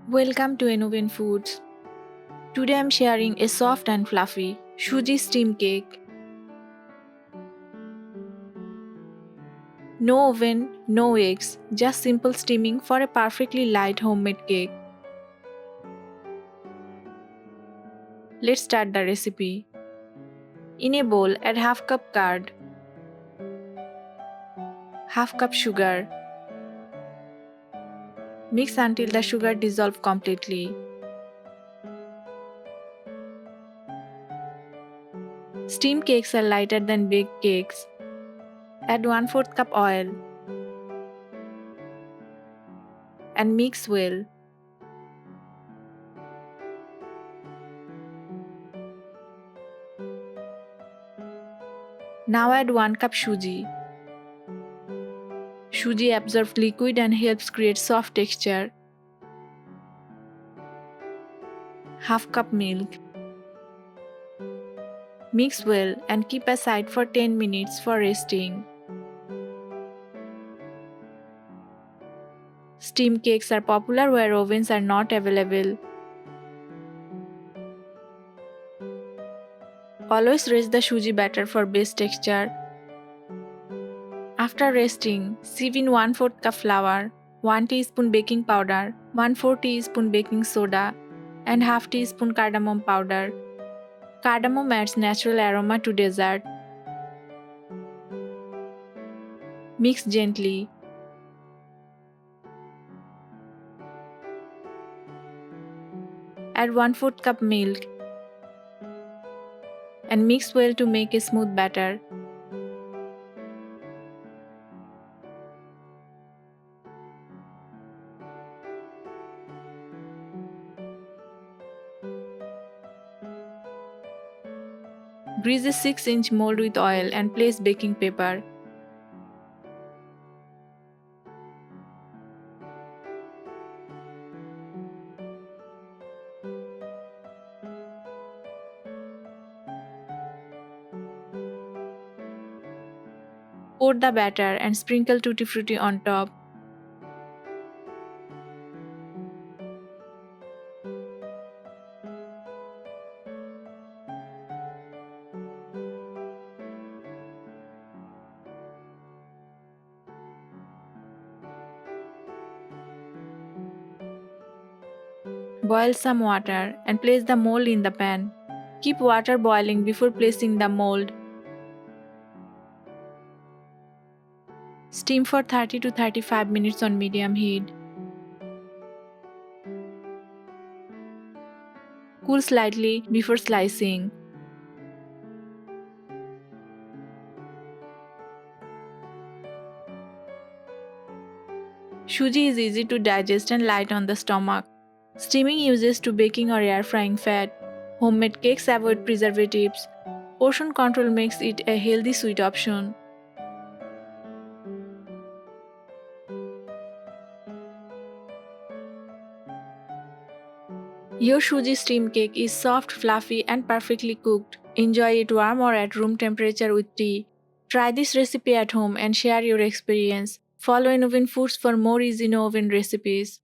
Welcome to Innovin Foods. Today I'm sharing a soft and fluffy Suji steam cake. No oven, no eggs, just simple steaming for a perfectly light homemade cake. Let's start the recipe. In a bowl, add half cup curd, half cup sugar. Mix until the sugar dissolves completely. Steam cakes are lighter than baked cakes. Add 1/4 cup oil and mix well. Now add 1 cup Suji. Suji absorbs liquid and helps create soft texture. Half cup milk. Mix well and keep aside for 10 minutes for resting. Steam cakes are popular where ovens are not available. Always rest the Suji batter for best texture. After resting, sieve in 1/4 cup flour, 1 teaspoon baking powder, 1/4 teaspoon baking soda, and half teaspoon cardamom powder. Cardamom adds natural aroma to dessert. Mix gently. Add 1/4 cup milk and mix well to make a smooth batter. Grease a 6-inch mold with oil and place baking paper. Pour the batter and sprinkle Tutti Frutti on top. Boil some water and place the mold in the pan. Keep water boiling before placing the mold. Steam for 30 to 35 minutes on medium heat. Cool slightly before slicing. Suji is easy to digest and light on the stomach. Steaming uses to baking or air frying fat. Homemade cakes avoid preservatives. Portion control makes it a healthy sweet option. Your Suji steam cake is soft, fluffy, and perfectly cooked. Enjoy it warm or at room temperature with tea. Try this recipe at home and share your experience. Follow Innovin Foods for more easy no oven recipes.